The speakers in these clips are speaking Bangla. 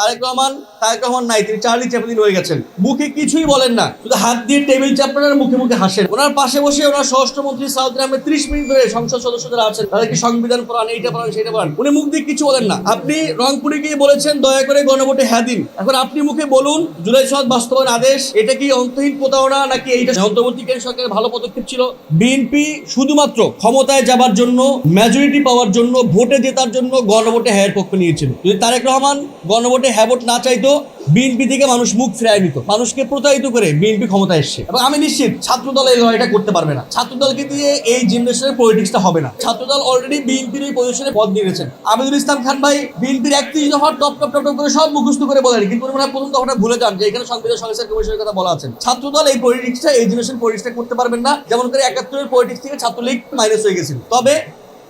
তারেক রহমান নাই, তিনি চার্লি চ্যাপলিন হয়ে গেছেন। মুখে কিছুই বলেন না, শুধু হাত দিয়ে টেবিল চাপড়েন আর মুখে মুখে হাসেন। ওনার পাশে বসে ওনার স্বরাষ্ট্রমন্ত্রী সাউদ্দিন আহমেদ 30 মিনিট ধরে সংসদ সদস্য যারা আছেন তাদেরকে সংবিধান পড়ান, এইটা পড়ান সেইটা পড়ান, উনি মুখ দিয়ে কিছু বলেন না। আপনি রংপুরে গিয়ে বলেছেন দয়া করে গণভোটে হ্যাঁ দিন। এখন আপনি মুখে বলুন জুলাই সনদ বাস্তবায়ন আদেশ এটা কি অন্তহীন প্রতারণা নাকি এইটা অন্তর্বর্তীকালীন সরকারের ভালো পদক্ষেপ ছিল? বিএনপি শুধুমাত্র ক্ষমতায় যাবার জন্য, মেজরিটি পাওয়ার জন্য, ভোটে জেতার জন্য গণভোটে হ্যাঁ পক্ষ নিয়েছিল। যদি তারেক রহমান গণভোটে হ্যাঁ ভোট না চাইতো, বিএনপি থেকে মানুষ মুখ ফিরায় নিত, মানুষকে প্রতারিত করে বিএনপি ক্ষমতায় এসছে। এবং আমি নিশ্চিত ছাত্রদল এই লড়াইটা করতে পারবে না। ছাত্রদলকে দিয়ে এই জেনারেশনের পলিটিক্সটা হবে না। ছাত্রদল অলরেডি বিএনপির এই পজিশনে পদ নিয়েছেন। আমিনুল ইসলাম খান ভাই বিএনপির 31 দফা টপ টপ টপ করে সব মুখস্থ করে বলেন, কিন্তু উনি প্রথম দফাটা ভুলে যান যে এখানে সংবিধান সংস্কার কমিশনের কথা বলা আছে। ছাত্রদল এই পলিটিক্সটা, এই জেনারেশন পলিটিক্সটা করতে পারবেন না, যেমন করে 71-এর পলিটিক্স থেকে ছাত্রলীগ মাইনাস হয়ে গেছিল। তবে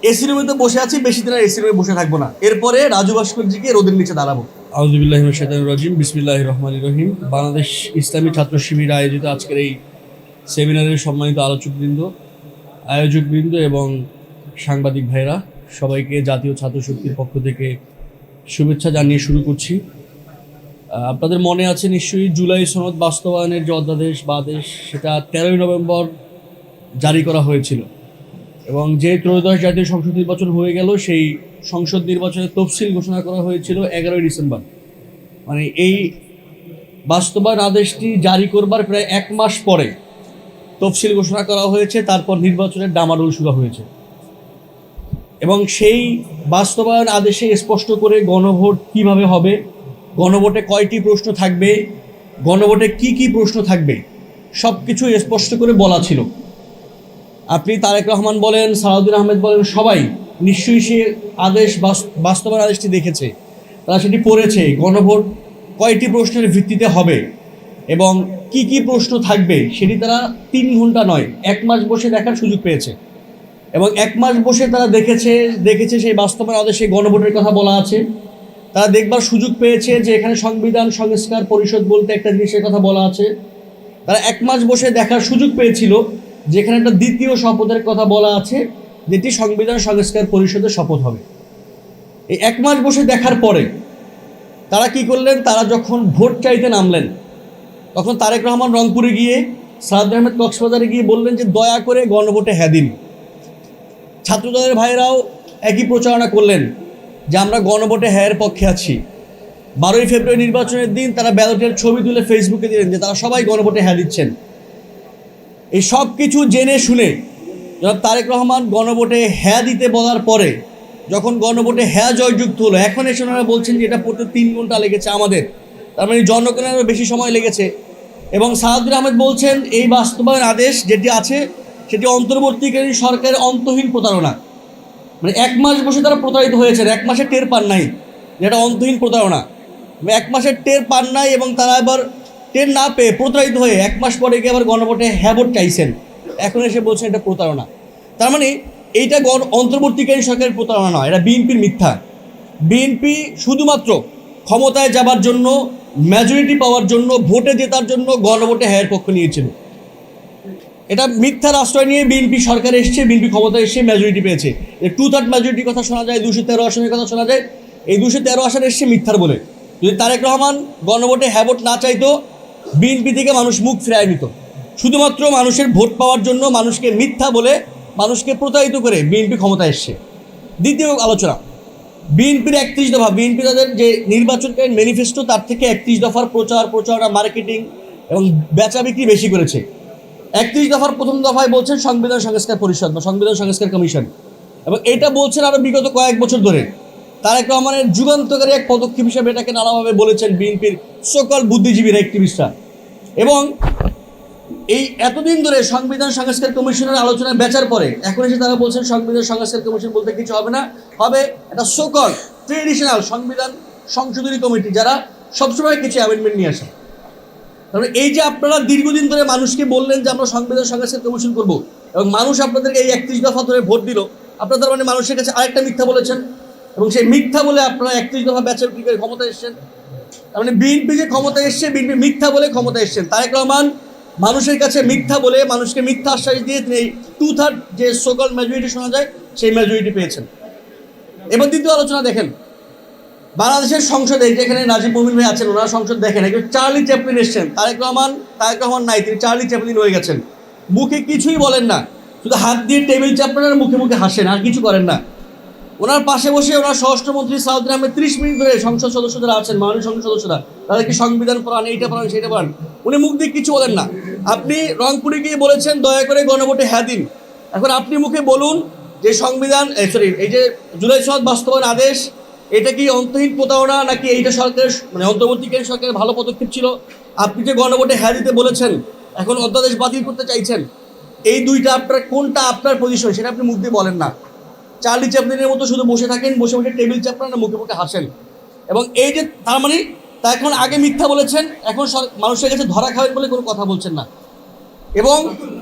এসি রুমে তো বসে আছি, বেশি দিন আর এসি রুমে বসে থাকবো না। এরপরে রাজু ভাস্কর্যকে রোদের নিচে দাঁড়াবো। আউযুবিল্লাহি মিনাশ শাইতানির রাজিম, বিসমিল্লাহির রহমানির রহিম। বাংলাদেশ ইসলামী ছাত্র শিবির আয়োজিত আজকের এই সেমিনারের সম্মানিত আয়োজকবৃন্দ এবং সাংবাদিক ভাইরা, সবাইকে জাতীয় ছাত্র শক্তির পক্ষ থেকে শুভেচ্ছা জানিয়ে শুরু করছি। আপনাদের মনে আছে নিশ্চয়ই জুলাই সনদ বাস্তবায়নের যে অধ্যাদেশ বা আদেশ, সেটা 13ই নভেম্বর জারি করা হয়েছিল এবং যে ত্রয়োদশ জাতীয় সংসদ নির্বাচন হয়ে গেল, সেই সংসদ নির্বাচনের তফসিল ঘোষণা করা হয়েছিল 11ই ডিসেম্বর। মানে এই বাস্তবায়ন আদেশটি জারি করবার প্রায় 1 মাস পরে তফসিল ঘোষণা করা হয়েছে, তারপর নির্বাচনের ডামাডোল শুরু হয়েছে। এবং সেই বাস্তবায়ন আদেশে স্পষ্ট করে গণভোট কিভাবে হবে, গণভোটে কয়টি প্রশ্ন থাকবে, গণভোটে কি কি প্রশ্ন থাকবে, সব কিছু স্পষ্ট করে বলা ছিল। আপনি তারেক রহমান বলেন, সালাউদ্দিন আহমেদ বলেন, সবাই নিশ্চয়ই সে বাস্তবায়ন আদেশটি দেখেছে, তারা সেটি পড়েছে। গণভোট কয়টি প্রশ্নের ভিত্তিতে হবে এবং কি কি প্রশ্ন থাকবে সেটি তারা 3 ঘন্টা নয় 1 মাস বসে দেখার সুযোগ পেয়েছে। এবং 1 মাস বসে তারা দেখেছে সেই বাস্তবায়ন আদেশে গণভোটের কথা বলা আছে। তারা দেখবার সুযোগ পেয়েছে যে এখানে সংবিধান সংস্কার পরিষদ বলতে একটা জিনিসের কথা বলা আছে। তারা 1 মাস বসে দেখার সুযোগ পেয়েছিল যেখানে একটা দ্বিতীয় শপথের কথা বলা আছে, যেটি সংবিধান সংস্কার পরিষদের শপথ হবে। এই 1 মাস বসে দেখার পরে তারা কি করলেন, তারা যখন ভোট চাইতে নামলেন, তখন তারেক রহমান রংপুরে গিয়ে, সালাউদ্দিন আহমেদ কক্সবাজারে গিয়ে বললেন যে দয়া করে গণভোটে হ্যাঁ দিন। ছাত্রদলের ভাইরাও একই প্রচারণা করলেন যে আমরা গণভোটে হ্যাঁর পক্ষে আছি। 12ই ফেব্রুয়ারি নির্বাচনের দিন তারা ব্যালটের ছবি তুলে ফেসবুকে দিলেন যে তারা সবাই গণভোটে হ্যাঁ দিচ্ছেন। এই সব কিছু জেনে শুনে জনাব তারেক রহমান গণভোটে হ্যাঁ দিতে বলার পরে, যখন গণভোটে হ্যাঁ জয়যুক্ত হলো, এখন এসে ওনারা বলছেন যে এটা পড়তে 3 ঘন্টা লেগেছে আমাদের, তার মানে জনগণের আরও বেশি সময় লেগেছে। এবং সালাউদ্দিন আহমেদ বলছেন এই বাস্তবায়ন আদেশ যেটি আছে সেটি অন্তর্বর্তীকালীন সরকারের অন্তহীন প্রতারণা। মানে 1 মাস বসে তারা প্রতারিত হয়েছেন, 1 মাসে টের পান নাই যেটা অন্তহীন প্রতারণা। 1 মাসের টের পান নাই এবং তারা এবার টের না পেয়ে প্রতারিত হয়ে 1 মাস পরে গিয়ে আবার গণভোটে হ্যাঁ ভোট চাইছেন। এখন এসে বলছেন এটা প্রতারণা। তার মানে এইটা অন্তর্বর্তীকালীন সরকারের প্রতারণা নয়, এটা বিএনপির মিথ্যা। বিএনপি শুধুমাত্র ক্ষমতায় যাবার জন্য, মেজরিটি পাওয়ার জন্য, ভোটে জেতার জন্য গণভোটে হ্যাঁ পক্ষ নিয়েছিল। এটা মিথ্যার আশ্রয় নিয়ে বিএনপি সরকার এসছে, বিএনপি ক্ষমতায় এসে মেজরিটি পেয়েছে। 2/3 মেজরিটির কথা শোনা যায়, 213 আসনের কথা শোনা যায়। এই 213 আসন এসছে মিথ্যার বলে। যদি তারেক রহমান গণভোটে হ্যাঁ ভোট না চাইতো, বিএনপি থেকে মানুষ মুখ ফিরায় নিত। শুধুমাত্র মানুষের ভোট পাওয়ার জন্য মানুষকে মিথ্যা বলে, মানুষকে প্রতারিত করে বিএনপি ক্ষমতায় এসছে। দ্বিতীয় আলোচনা, বিএনপির 31 দফা, বিএনপি তাদের যে নির্বাচনকালীন ম্যানিফেস্টো তার থেকে 31 দফার প্রচারণা, মার্কেটিং এবং বেচা বিক্রি বেশি করেছে। 31 দফার প্রথম দফায় বলছেন সংবিধান সংস্কার পরিষদ বা সংবিধান সংস্কার কমিশন, এবং এটা বলছেন আরও বিগত কয়েক বছর ধরে। তারেক রহমানের যুগান্তকারী এক পদক্ষেপ হিসেবে এটাকে নানাভাবে বলেছেন বিএনপির সকল বুদ্ধিজীবীরা, অ্যাক্টিভিস্টরা। এবং এই এতদিন ধরে সংবিধান সংস্কার কমিশনের আলোচনায় বেচার পরে এখন এসে তারা বলছেন সংবিধান সংস্কার কমিশন বলতে কিছু হবে না, হবে একটা সকল ট্রেডিশনাল সংবিধান সংশোধনী কমিটি, যারা সবসময় কিছু অ্যামেন্ডমেন্ট নিয়ে আসে। তাহলে এই যে আপনারা দীর্ঘদিন ধরে মানুষকে বললেন যে আমরা সংবিধান সংস্কার কমিশন করব, এবং মানুষ আপনাদেরকে এই 31 দফা ধরে ভোট দিল, আপনারা তার মানে মানুষের কাছে আরেকটা মিথ্যা বলেছেন, এবং সেই মিথ্যা বলে আপনারা 31 দফা বেচা বিক্রি করে ক্ষমতায় এসেছেন। তার মানে বিএনপি যে ক্ষমতায় এসছে, বিএনপি মিথ্যা বলে ক্ষমতায় এসছেন। তারেক রহমান মানুষের কাছে মিথ্যা বলে, মানুষকে মিথ্যা আশ্বাস দিয়ে তিনি 2/3 যে সকল মেজরিটি শোনা যায় সেই মেজরিটি পেয়েছেন। এবার দ্বিতীয় আলোচনা দেখেন, বাংলাদেশের সংসদে যেখানে নাজিব মুমিন ভাই আছেন, ওনারা সংসদ দেখেন, একজন চার্লি চ্যাপলিন এসছেন, তারেক রহমান নাই, তিনি চার্লি চ্যাপলিন হয়ে গেছেন। মুখে কিছুই বলেন না, শুধু হাত দিয়ে টেবিল চাপড়েন আর মুখে মুখে হাসেন, আর কিছু করেন না। ওনার পাশে বসে ওনার স্বরাষ্ট্রমন্ত্রী সাউদ্দিন আহমেদ 30 মিনিট ধরে সংসদ সদস্য যারা আছেন, মাননীয় সংসদ সদস্যরা, তাদেরকে সংবিধান পড়ান, এইটা পড়ান, সেইটা পড়ান, উনি মুখ দিয়ে কিছু বলেন না। আপনি রংপুরে গিয়ে বলেছেন দয়া করে গণভোটে হ্যাঁ দিন। এখন আপনি মুখে বলুন যে সংবিধান এই যে জুলাই সনদ বাস্তবায়ন আদেশ, এটা কি অন্তহীন প্রতারণা নাকি এইটা সরকারের মানে অন্তর্বর্তীকালীন সরকারের ভালো পদক্ষেপ ছিল? আপনি যে গণভোটে হ্যাঁ দিতে বলেছেন, এখন অধ্যাদেশ বাতিল করতে চাইছেন, এই দুইটা আপনার কোনটা আপনার পজিশন সেটা আপনি মুখ দিয়ে বলেন না। চার্লি চ্যাপলিনের মতো শুধু বসে থাকেন, বসে বসে টেবিল চাপড়ান না মুখে মুখে হাসেন। এবং এই যে তার মানে তা এখন আগে মিথ্যা বলেছেন, এখন মানুষের কাছে ধরা খাবেন বলে কোনো কথা বলছেন না। এবং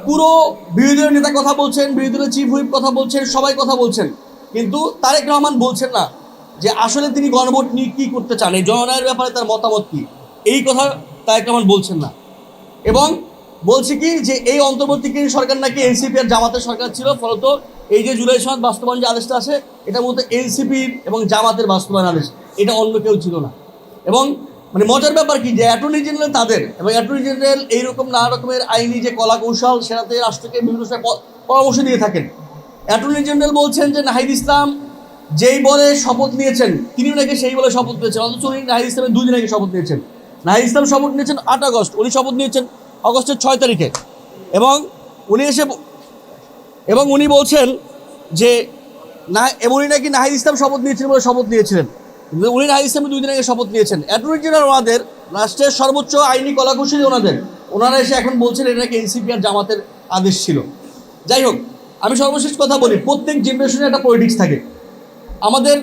পুরো বিরোধী দলের নেতা কথা বলছেন, বিরোধী দলের চিফ হুইপ কথা বলছেন, সবাই কথা বলছেন, কিন্তু তারেক রহমান বলছেন না যে আসলে তিনি গণভোট নিয়ে কী করতে চান, এই জনগণের ব্যাপারে তার মতামত কী, এই কথা তারেক রহমান বলছেন না। এবং বলছে কি যে এই অন্তর্বর্তীকালীন সরকার নাকি এনসিপি আর জামাতের সরকার ছিল, ফলত এই যে জুলাই সনদ বাস্তবায়ন যে আদেশটা আছে এটা মূলত এনসিপির এবং জামাতের বাস্তবায়ন আদেশ, এটা অন্য কেউ ছিল না। এবং মানে মজার ব্যাপার কি যে অ্যাটর্নি জেনারেল তাদের, এবং অ্যাটর্নি জেনারেল এইরকম নানা রকমের আইনি যে কলা কৌশল সেটাতে রাষ্ট্রকে বিভিন্ন সময় পরামর্শ দিয়ে থাকেন। অ্যাটর্নি জেনারেল বলছেন যে নাহিদ ইসলাম যেই বলে শপথ নিয়েছেন তিনিও নাকি সেই বলে শপথ নিয়েছেন, অথচ উনি নাহিদ ইসলামের 2 দিন আগে শপথ নিয়েছেন। নাহিদ ইসলাম শপথ নিয়েছেন 8 আগস্ট, উনি শপথ নিয়েছেন আগস্টের 6 তারিখে। এবং উনি বলছেন যে উনি নাকি নাহিদ ইসলাম শপথ নিয়েছিলেন বলে শপথ নিয়েছিলেন, উনি নাহিদ ইসলামের 2 দিন আগে শপথ নিয়েছেন। অ্যাটর্নি জেনারেল ওনাদের, রাষ্ট্রের সর্বোচ্চ আইনি কলাকুশলী ওনারা এসে এখন বলছেন এটা নাকি এনসিপি আর জামাতের আদেশ ছিল। যাই হোক, আমি সর্বশেষ কথা বলি, প্রত্যেক জেনারেশনে একটা পলিটিক্স থাকে। আমাদের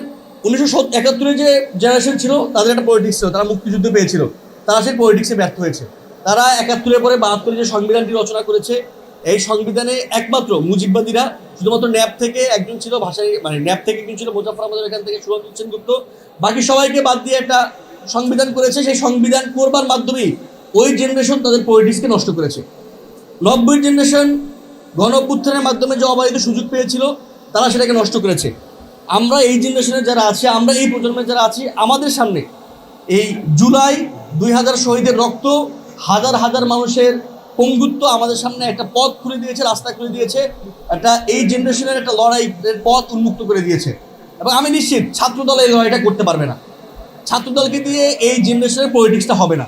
1971 যে জেনারেশন ছিল তাদের একটা পলিটিক্স ছিল, তারা মুক্তিযুদ্ধ পেয়েছিল, তারা সেই পলিটিক্সে ব্যর্থ হয়েছে। তারা 71 পরে 72 যে সংবিধানটি রচনা করেছে, এই সংবিধানে একমাত্র মুজিববাদীরা, শুধুমাত্র ন্যাপ থেকে একজন ছিল ভাষায়, মানে ন্যাপ থেকে একজন ছিল মোজাফফর আহমদ, এখান থেকে সুরঞ্জিত সেনগুপ্ত, বাকি সবাইকে বাদ দিয়ে একটা সংবিধান করেছে। সেই সংবিধান করবার মাধ্যমেই ওই জেনারেশন তাদের পলিটিক্সকে নষ্ট করেছে। 90 জেনারেশন গণ অভ্যুত্থানের মাধ্যমে যে অবাধিত সুযোগ পেয়েছিল, তারা সেটাকে নষ্ট করেছে। আমরা এই জেনারেশনের যারা আছি, আমরা এই প্রজন্মের যারা আছি, আমাদের সামনে এই জুলাই 2000 শহীদের রক্ত, হাজার হাজার মানুষের পঙ্গুত্ব আমাদের সামনে একটা পথ খুলে দিয়েছে, রাস্তা খুলে দিয়েছে, একটা এই জেনারেশনের একটা লড়াইয়ের পথ উন্মুক্ত করে দিয়েছে। এবং আমি নিশ্চিত ছাত্রদল এই লড়াইটা করতে পারবে না। ছাত্রদলকে দিয়ে এই জেনারেশনের পলিটিক্সটা হবে না,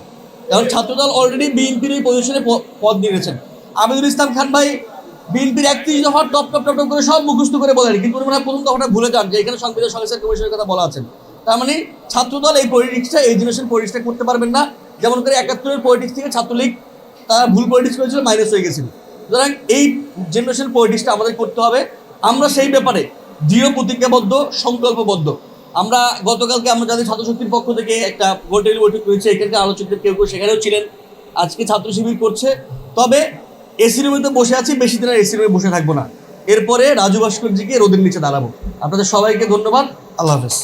কারণ ছাত্রদল অলরেডি বিএনপির এই পজিশনে পথ দিয়ে গেছেন। আমিনুল ইসলাম খান ভাই বিএনপির 31 দফা টপ করে সব মুখস্থ করে বলেন, কিন্তু উনি মনে প্রথম দফাটা ভুলে যান যে এখানে সংবিধান সংস্কার কমিশনের কথা বলা আছেন। তার মানে ছাত্রদল এই পলিটিক্সটা, এই জেনারেশন পলিটিক্সটা করতে পারবেন না। যেমন করে 71-এর পলিটিক্স থেকে ছাত্রলীগ তারা ভুল পলিটিক্স করেছিল, মাইনাস হয়ে গেছিল। সুতরাং এই জেনারেশন পলিটিক্সটা আমাদের করতে হবে। আমরা সেই ব্যাপারে দৃঢ় প্রতিজ্ঞাবদ্ধ, সংকল্পবদ্ধ। আমরা গতকালকে আমরা যাদের ছাত্রশক্তির পক্ষ থেকে একটা গোলটেবিল বৈঠক করেছি, এখানকার আলোচকদের কেউ সেখানেও ছিলেন, আজকে ছাত্র শিবির করছে। তবে এসি রুমে তো বসে আছি, বেশি দিন আর এসি রুমে বসে থাকবো না। এরপরে রাজু ভাস্কর্যিকে রোদের নিচে দাঁড়াবো। আপনাদের সবাইকে ধন্যবাদ, আল্লাহ হাফেজ।